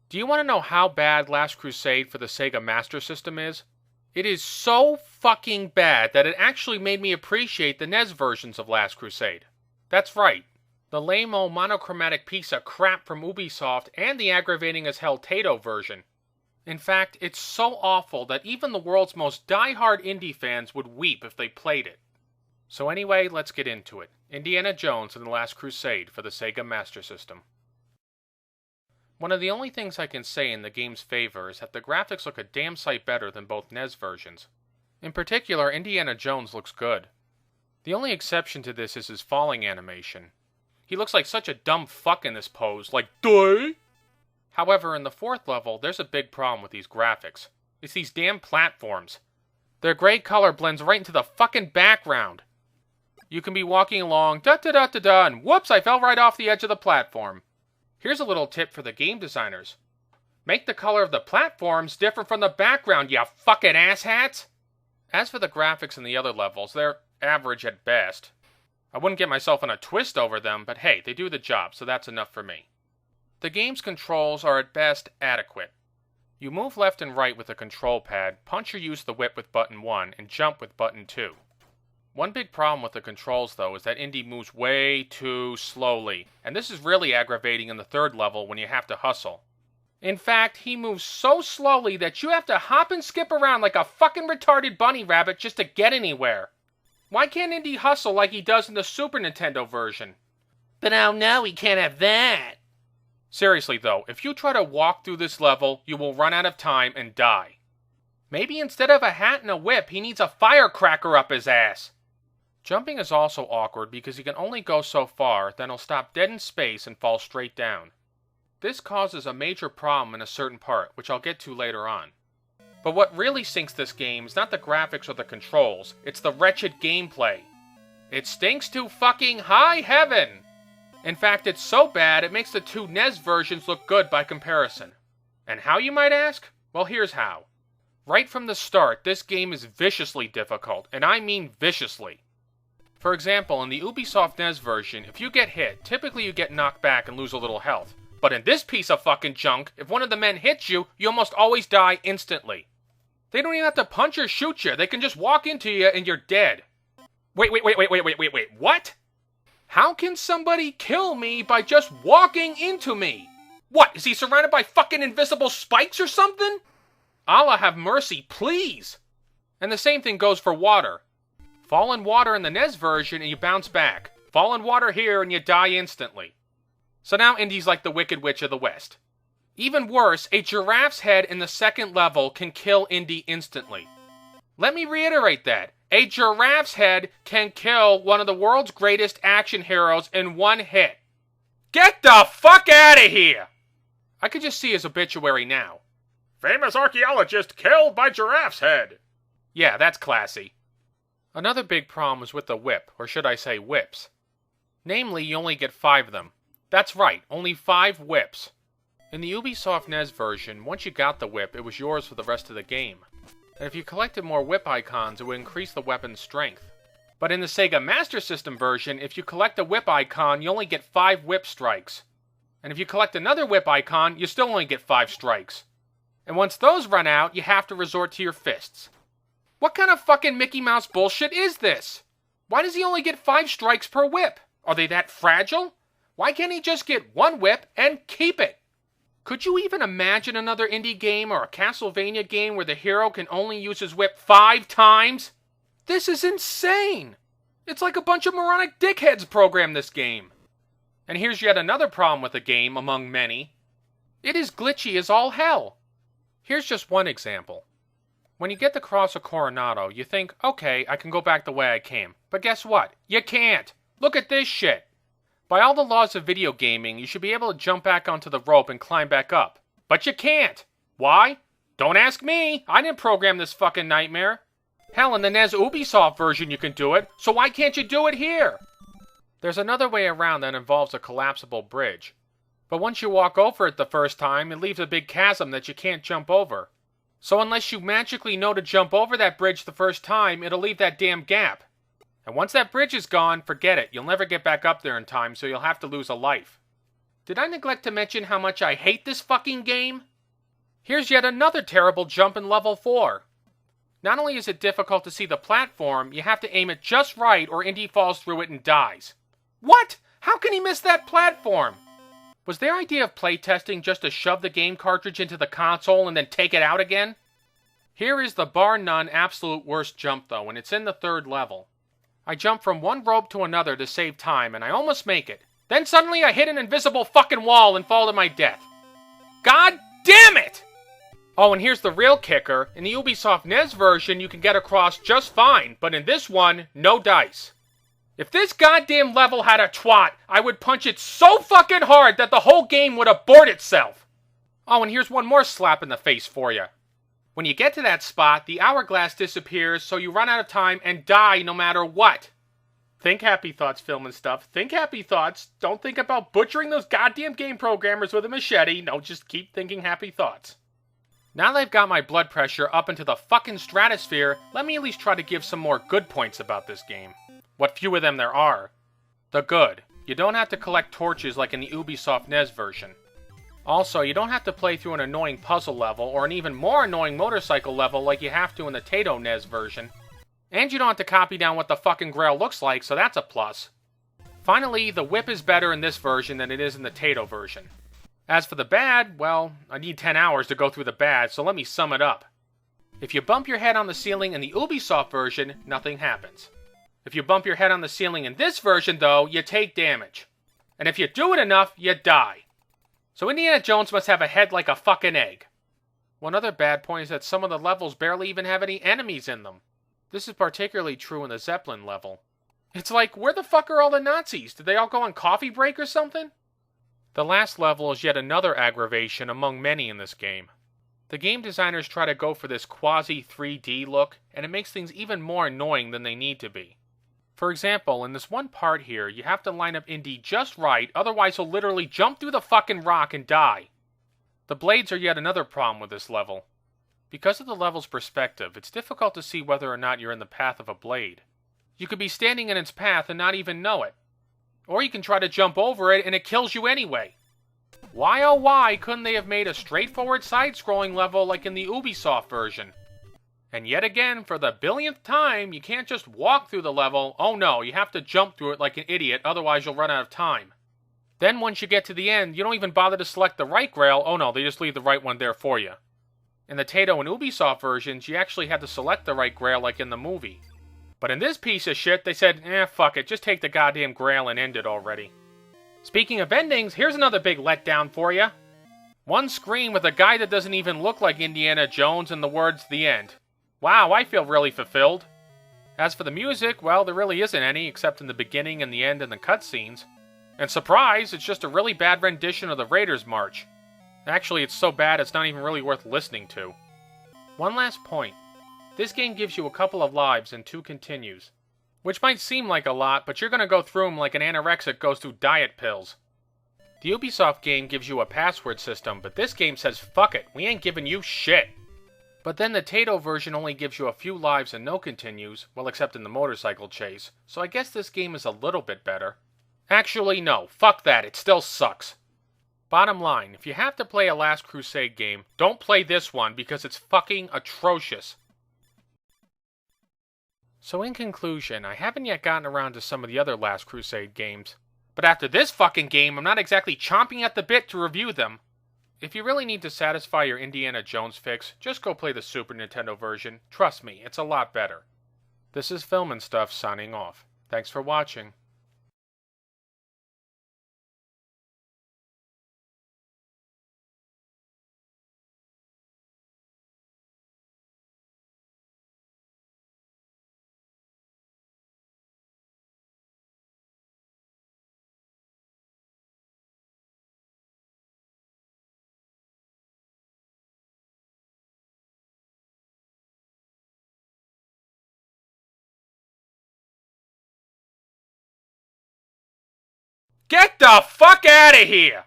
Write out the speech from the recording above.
Do you want to know how bad Last Crusade for the Sega Master System is? It is so fucking bad that it actually made me appreciate the NES versions of Last Crusade. That's right, the lame-o monochromatic piece of crap from Ubisoft and the aggravating as hell Tato version. In fact, it's so awful that even the world's most die-hard indie fans would weep if they played it. So anyway, let's get into it. Indiana Jones and the Last Crusade for the Sega Master System. One of the only things I can say in the game's favor is that the graphics look a damn sight better than both NES versions. In particular, Indiana Jones looks good. The only exception to this is his falling animation. He looks like such a dumb fuck in this pose, like, duh! However, in the fourth level, there's a big problem with these graphics. It's these damn platforms. Their gray color blends right into the fucking background. You can be walking along, da-da-da-da-da, and whoops, I fell right off the edge of the platform. Here's a little tip for the game designers. Make the color of the platforms different from the background, you fucking asshats! As for the graphics in the other levels, they're average at best. I wouldn't get myself in a twist over them, but hey, they do the job, so that's enough for me. The game's controls are at best adequate. You move left and right with the control pad, punch or use the whip with button 1, and jump with button 2. One big problem with the controls, though, is that Indy moves way too slowly, and this is really aggravating in the third level when you have to hustle. In fact, he moves so slowly that you have to hop and skip around like a fucking retarded bunny rabbit just to get anywhere. Why can't Indy hustle like he does in the Super Nintendo version? But oh no, he can't have that! Seriously though, if you try to walk through this level, you will run out of time and die. Maybe instead of a hat and a whip, he needs a firecracker up his ass. Jumping is also awkward because he can only go so far, then he'll stop dead in space and fall straight down. This causes a major problem in a certain part, which I'll get to later on. But what really sinks this game is not the graphics or the controls, it's the wretched gameplay. It stinks to fucking high heaven! In fact, it's so bad it makes the two NES versions look good by comparison. And how, you might ask? Well, here's how. Right from the start, this game is viciously difficult, and I mean viciously. For example, in the Ubisoft NES version, if you get hit, typically you get knocked back and lose a little health. But in this piece of fucking junk, if one of the men hits you, you almost always die instantly. They don't even have to punch or shoot you, they can just walk into you and you're dead. Wait, what? How can somebody kill me by just walking into me? What, is he surrounded by fucking invisible spikes or something? Allah have mercy, please! And the same thing goes for water. Fall in water in the NES version and you bounce back. Fall in water here and you die instantly. So now Indy's like the Wicked Witch of the West. Even worse, a giraffe's head in the second level can kill Indy instantly. Let me reiterate that. A giraffe's head can kill one of the world's greatest action heroes in one hit. Get the fuck out of here! I could just see his obituary now. Famous archaeologist killed by giraffe's head. Yeah, that's classy. Another big problem is with the whip, or should I say whips. Namely, you only get 5 of them. That's right, only 5 whips. In the Ubisoft NES version, once you got the whip, it was yours for the rest of the game. And if you collected more whip icons, it would increase the weapon's strength. But in the Sega Master System version, if you collect a whip icon, you only get 5 whip strikes. And if you collect another whip icon, you still only get 5 strikes. And once those run out, you have to resort to your fists. What kind of fucking Mickey Mouse bullshit is this? Why does he only get 5 strikes per whip? Are they that fragile? Why can't he just get 1 whip and keep it? Could you even imagine another indie game or a Castlevania game where the hero can only use his whip 5 times? This is insane! It's like a bunch of moronic dickheads programmed this game. And here's yet another problem with the game, among many. It is glitchy as all hell. Here's just one example. When you get the Cross of Coronado, you think, okay, I can go back the way I came. But guess what? You can't! Look at this shit! By all the laws of video gaming, you should be able to jump back onto the rope and climb back up. But you can't! Why? Don't ask me! I didn't program this fucking nightmare! Hell, in the NES Ubisoft version you can do it, so why can't you do it here? There's another way around that involves a collapsible bridge. But once you walk over it the first time, it leaves a big chasm that you can't jump over. So unless you magically know to jump over that bridge the first time, it'll leave that damn gap. And once that bridge is gone, forget it. You'll never get back up there in time, so you'll have to lose a life. did I neglect to mention how much I hate this fucking game? Here's yet another terrible jump in level 4. Not only is it difficult to see the platform, you have to aim it just right or Indy falls through it and dies. What? How can he miss that platform? Was their idea of playtesting just to shove the game cartridge into the console and then take it out again? Here is the bar none absolute worst jump though, and it's in the 3rd level. I jump from one rope to another to save time, and I almost make it. Then suddenly I hit an invisible fucking wall and fall to my death. God damn it! Oh, and here's the real kicker. In the Ubisoft NES version, you can get across just fine, but in this one, no dice. If this goddamn level had a twat, I would punch it so fucking hard that the whole game would abort itself. Oh, and here's one more slap in the face for you. When you get to that spot, the hourglass disappears, so you run out of time and die no matter what. Think happy thoughts, film and stuff. Think happy thoughts. Don't think about butchering those goddamn game programmers with a machete. No, just keep thinking happy thoughts. Now that I've got my blood pressure up into the fucking stratosphere, let me at least try to give some more good points about this game. What few of them there are. The good. You don't have to collect torches like in the Ubisoft NES version. Also, you don't have to play through an annoying puzzle level or an even more annoying motorcycle level like you have to in the Taito NES version. And you don't have to copy down what the fucking Grail looks like, so that's a plus. Finally, the whip is better in this version than it is in the Taito version. As for the bad, well, I need 10 hours to go through the bad, so let me sum it up. If you bump your head on the ceiling in the Ubisoft version, nothing happens. If you bump your head on the ceiling in this version, though, you take damage. And if you do it enough, you die. So Indiana Jones must have a head like a fucking egg. One other bad point is that some of the levels barely even have any enemies in them. This is particularly true in the Zeppelin level. It's like, where the fuck are all the Nazis? Did they all go on coffee break or something? The last level is yet another aggravation among many in this game. The game designers try to go for this quasi-3D look, and it makes things even more annoying than they need to be. For example, in this one part here, you have to line up Indy just right, otherwise he'll literally jump through the fucking rock and die. The blades are yet another problem with this level. Because of the level's perspective, it's difficult to see whether or not you're in the path of a blade. You could be standing in its path and not even know it. Or you can try to jump over it and it kills you anyway. Why oh why couldn't they have made a straightforward side-scrolling level like in the Ubisoft version? And yet again, for the billionth time, you can't just walk through the level. Oh no, you have to jump through it like an idiot, otherwise you'll run out of time. Then once you get to the end, you don't even bother to select the right grail. Oh no, they just leave the right one there for you. In the Taito and Ubisoft versions, you actually had to select the right grail like in the movie. But in this piece of shit, they said, fuck it, just take the goddamn grail and end it already. Speaking of endings, here's another big letdown for you. One screen with a guy that doesn't even look like Indiana Jones and the words, "The End." Wow, I feel really fulfilled. As for the music, well, there really isn't any, except in the beginning and the end and the cutscenes. And surprise, it's just a really bad rendition of the Raiders March. Actually, it's so bad it's not even really worth listening to. One last point. This game gives you a couple of lives and 2 continues. Which might seem like a lot, but you're gonna go through them like an anorexic goes through diet pills. The Ubisoft game gives you a password system, but this game says, fuck it, we ain't giving you shit. But then the Taito version only gives you a few lives and no continues, well except in the motorcycle chase, so I guess this game is a little bit better. Actually no, fuck that, it still sucks. Bottom line, if you have to play a Last Crusade game, don't play this one because it's fucking atrocious. So in conclusion, I haven't yet gotten around to some of the other Last Crusade games, but after this fucking game, I'm not exactly chomping at the bit to review them. If you really need to satisfy your Indiana Jones fix, just go play the Super Nintendo version. Trust me, it's a lot better. This is Film and Stuff signing off. Thanks for watching. Get the fuck out of here!